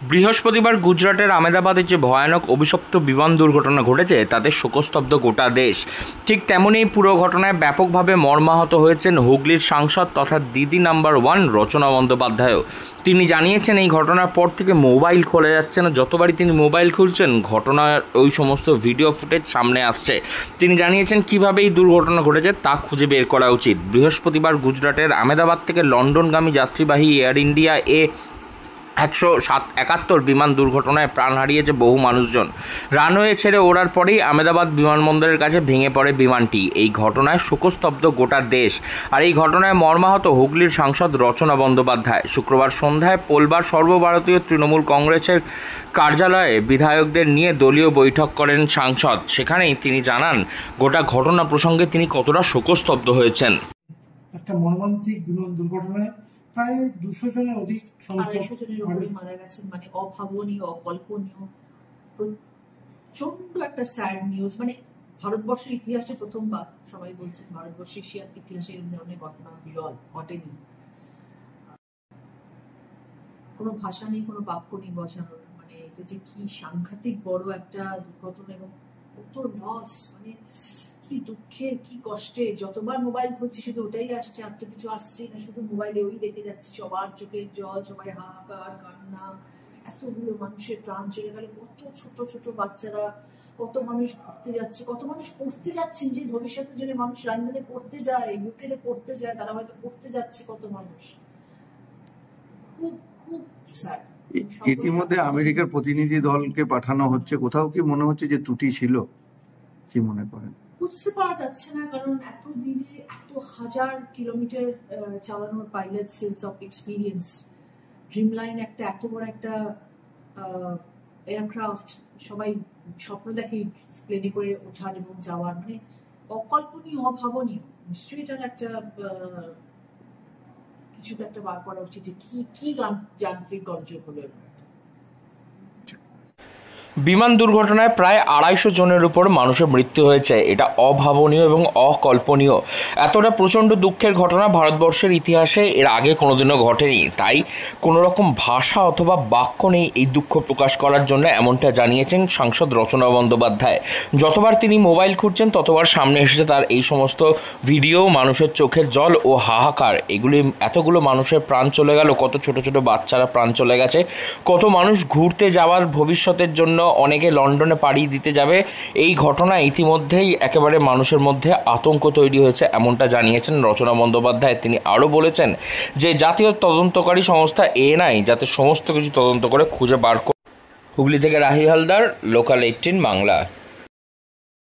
বৃহস্পতিবার গুজরাটের আহমেদাবাদে যে ভয়ানক অভিশপ্ত বিমান দুর্ঘটনা ঘটেছে তাতে শোকস্তব্ধ গোটা দেশ। ঠিক তেমনই পুরো ঘটনায় ব্যাপকভাবে মর্মাহত হয়েছেন হুগলির সাংসদ তথা দিদি নাম্বার 1 রচনা বন্দ্যোপাধ্যায়ও। তিনি জানিয়েছেন এই ঘটনার পর থেকে মোবাইল খোলা যাচ্ছে না। যতবারই তিনি মোবাইল খুলছেন ঘটনার ওই সমস্ত ভিডিও ফুটেজ সামনে আসছে। তিনি জানিয়েছেন কিভাবে এই দুর্ঘটনা ঘটেছে তা খুঁজে বের করা উচিত। বৃহস্পতিবার গুজরাটের আহমেদাবাদ থেকে লন্ডনগামী যাত্রীবাহী এয়ার ইন্ডিয়া 171 বিমান দুর্ঘটনায় প্রাণ হারিয়েছে বহু মানুষজন। রানওয়ে ছেড়ে ওড়ার পরেই আহমেদাবাদ বিমানবন্দরের কাছে ভেঙে পড়ে বিমানটি। এই ঘটনায় শোকস্তব্ধ গোটা দেশ। আর এই ঘটনায় মর্মাহত হুগলির সাংসদ রচনা বন্দ্যোপাধ্যায়। শুক্রবার সন্ধ্যায় পোলবার সর্বভারতীয় তৃণমূল কংগ্রেসের কার্যালয়ে বিধায়কদের নিয়ে দলীয় বৈঠক করেন সাংসদ। সেখানেই তিনি জানান গোটা ঘটনা প্রসঙ্গে তিনি কতটা শোকস্তব্ধ হয়েছেন। একটা মর্মান্তিক বিমান দুর্ঘটনায় প্রায় 200 জনের অধিক মারা গেছেন। মানে অভাবনীয়, অকল্পনীয়, প্রচন্ড একটা স্যাড নিউজ। মানে ভারতবর্ষের ইতিহাসে প্রথমবার সবাই বলছেন ভারতবর্ষের ইতিহাসে এই ধরনের ঘটনা বিরল, ঘটেনি। কোনো ভাষা নেই, কোনো বাক্য নেই বোঝানোর। মানে এটা যে কি সাংঘাতিক বড় একটা দুর্ঘটনা এবং কত লস, মানে কি দুঃখের, কি কষ্টে। যতবার মোবাইল খুলছি শুধু ওটাই আসছে, আর তো কিছু আসছেই না, শুধু মোবাইলে ওই দেখে যাচ্ছি। সবার চোখের জল, সবাই হাহাকার, কান্না। এতগুলো মানুষের প্রাণ চলে গেল, কত ছোট ছোট বাচ্চারা, কত মানুষ ঘুরতে যাচ্ছে, কত মানুষ পড়তে যাচ্ছেন, যে ভবিষ্যতের জন্য মানুষ লন্ডনে পড়তে যায়, ইউকেতে পড়তে যায়, তারা হয়তো পড়তে যাচ্ছে। কত মানুষ, খুব খুব স্যাড। ইতিমধ্যে আমেরিকার প্রতিনিধি দলকে পাঠানো হচ্ছে, কোথাও কি মনে হচ্ছে যে ত্রুটি ছিল? কি মনে করেন? বুঝতে পারা যাচ্ছে না, কারণ এত দিনে এত হাজার কিলোমিটার চালানোর পাইলট সেলস অফ এক্সপিরিয়েন্স, ড্রিমলাইন একটা এত বড় একটা এয়ারক্রাফট, সবাই স্বপ্ন দেখে প্লেনে করে ওঠার এবং যাওয়ার। মানে অকল্পনীয়, অভাবনীয়। নিশ্চয়ই এটার একটা কিছু তো একটা বার করা উচিত যে কি যান্ত্রিক গর্জন হলো। বিমান দুর্ঘটনায় প্রায় 250 জনের উপর মানুষের মৃত্যু হয়েছে। এটা অভাবনীয় এবং অকল্পনীয়। এতটা প্রচণ্ড দুঃখের ঘটনা ভারতবর্ষের ইতিহাসে এর আগে কোনোদিনও ঘটেনি। তাই কোনো রকম ভাষা অথবা বাক্য নেই এই দুঃখ প্রকাশ করার জন্য, এমনটা জানিয়েছেন সাংসদ রচনা বন্দ্যোপাধ্যায়। যতবার তিনি মোবাইল খুঁজছেন ততবার সামনে এসেছে তার এই সমস্ত ভিডিও, মানুষের চোখের জল ও হাহাকার। এতগুলো মানুষের প্রাণ চলে গেল, কত ছোট ছোট বাচ্চারা প্রাণ চলে গেছে, কত মানুষ ঘুরতে যাওয়ার ভবিষ্যতের জন্য অনেকে লন্ডনে পাড়ি দিতে যাবে। এই ঘটনা ইতিমধ্যেই একেবারে মানুষের মধ্যে আতঙ্ক তৈরি হয়েছে, এমনটা জানিয়েছেন রচনা বন্দ্যোপাধ্যায়। তিনি আরও বলেছেন যে জাতীয় তদন্তকারী সংস্থা এএনআই যাতে সমস্ত কিছু তদন্ত করে খুঁজে বার করে। হুগলি থেকে রাহি হালদার, লোকাল 18 বাংলা।